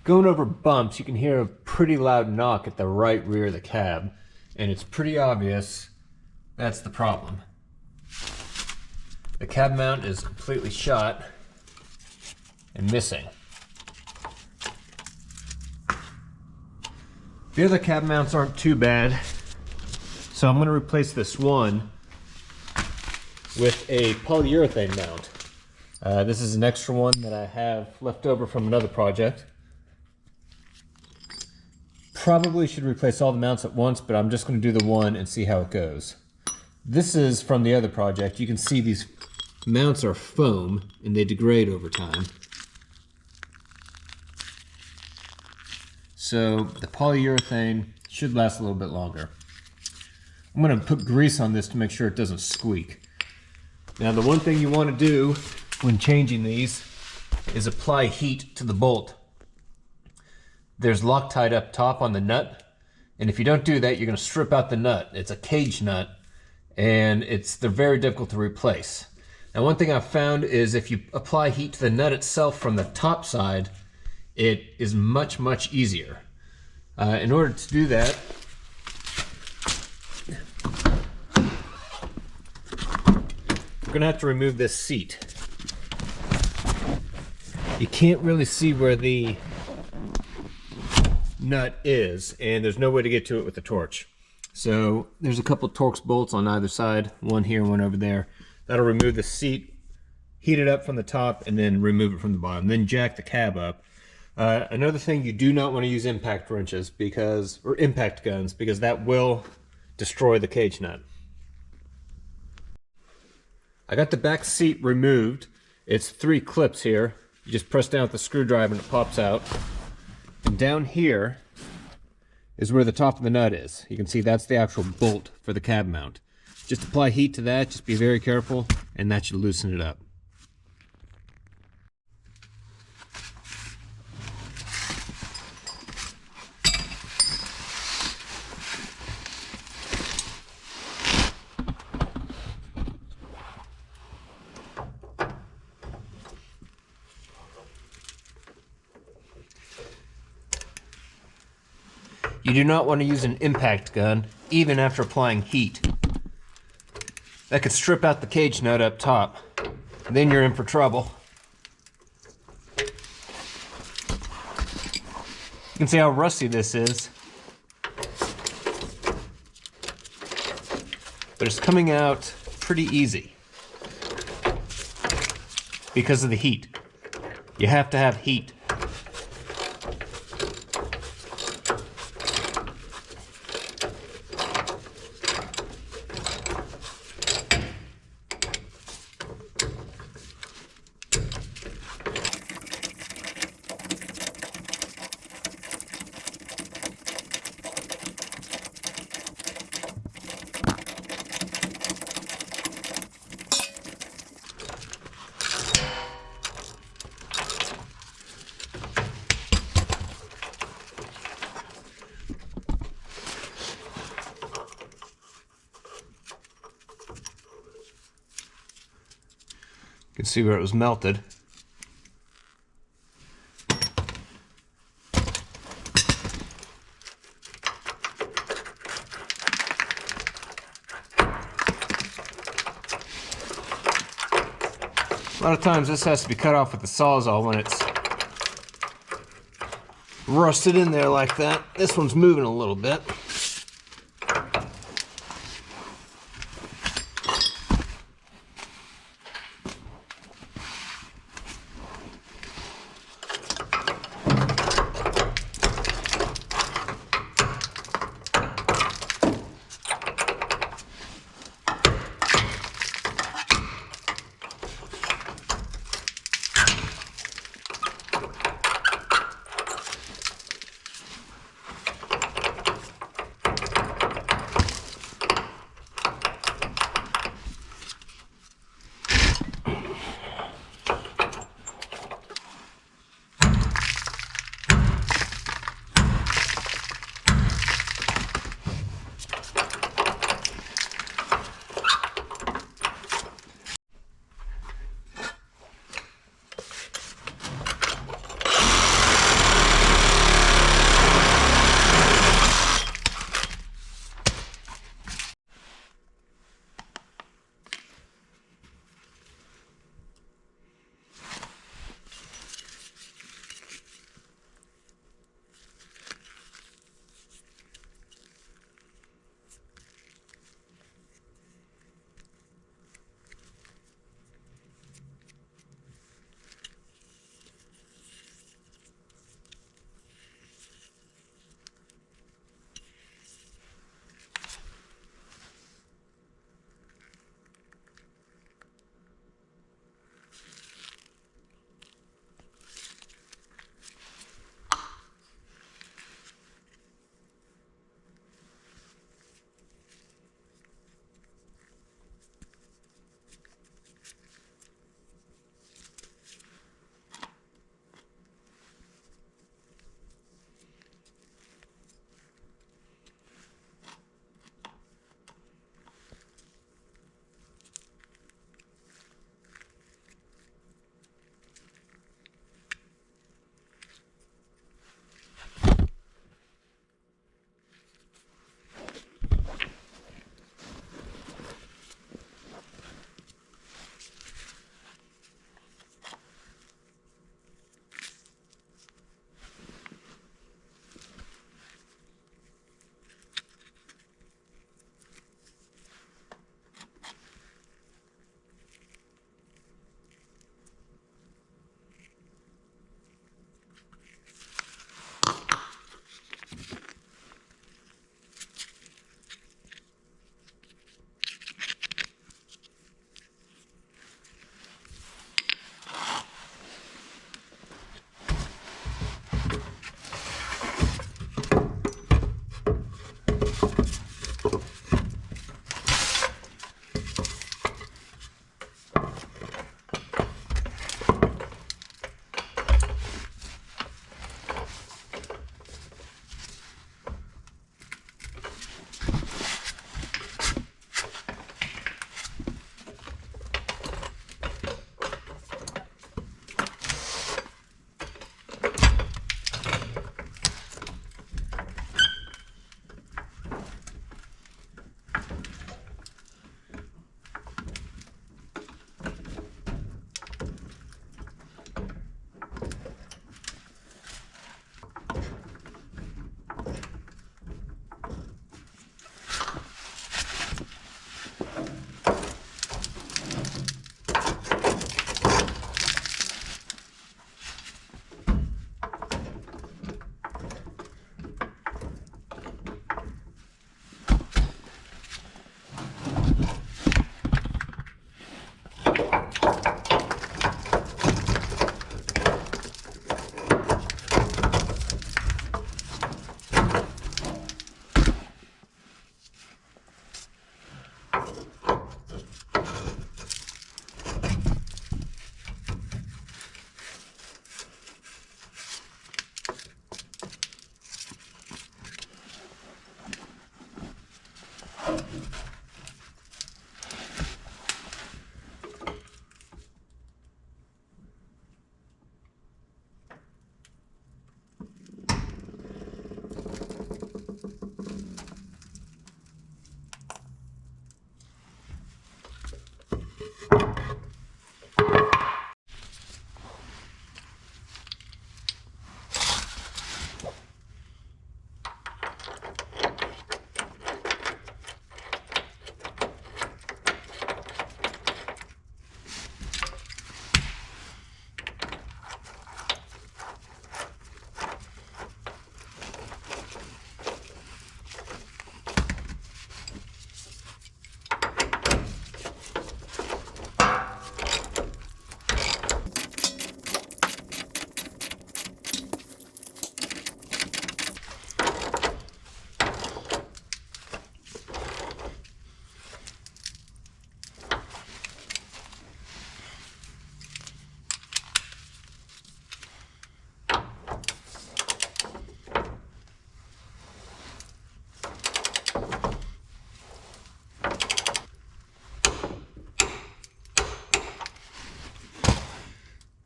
Going over bumps, you can hear a pretty loud knock at the right rear of the cab, and it's pretty obvious that's the problem. The cab mount is completely shot and missing. The other cab mounts aren't too bad, so I'm going to replace this one with a polyurethane mount. This is an extra one that I have left over from another project. Probably should replace all the mounts at once, but I'm just going to do the one and see how it goes. This is from the other project. You can see these mounts are foam and they degrade over time. So the polyurethane should last a little bit longer. I'm going to put grease on this to make sure it doesn't squeak. Now the one thing you want to do when changing these is apply heat to the bolt. There's Loctite up top on the nut, and if you don't do that, you're going to strip out the nut. It's a cage nut, and they're very difficult to replace. Now one thing I've found is if you apply heat to the nut itself from the top side, it is much, much easier. In order to do that, we're going to have to remove this seat. You can't really see where the nut is, and there's no way to get to it with the torch. So there's a couple Torx bolts on either side, one here, one over there. That'll remove the seat, heat it up from the top, and then remove it from the bottom. Then jack the cab up. Another thing, you do not want to use impact wrenches or impact guns, because that will destroy the cage nut. I got the back seat removed. It's 3 clips here. You just press down with the screwdriver and it pops out. And down here is where the top of the nut is. You can see that's the actual bolt for the cab mount. Just apply heat to that, just be very careful, and that should loosen it up. You do not want to use an impact gun, even after applying heat. That could strip out the cage nut up top. Then you're in for trouble. You can see how rusty this is. But it's coming out pretty easy because of the heat. You have to have heat. You can see where it was melted. A lot of times this has to be cut off with the Sawzall when it's rusted in there like that. This one's moving a little bit.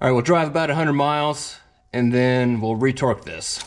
All right, we'll drive about 100 miles and then we'll retorque this.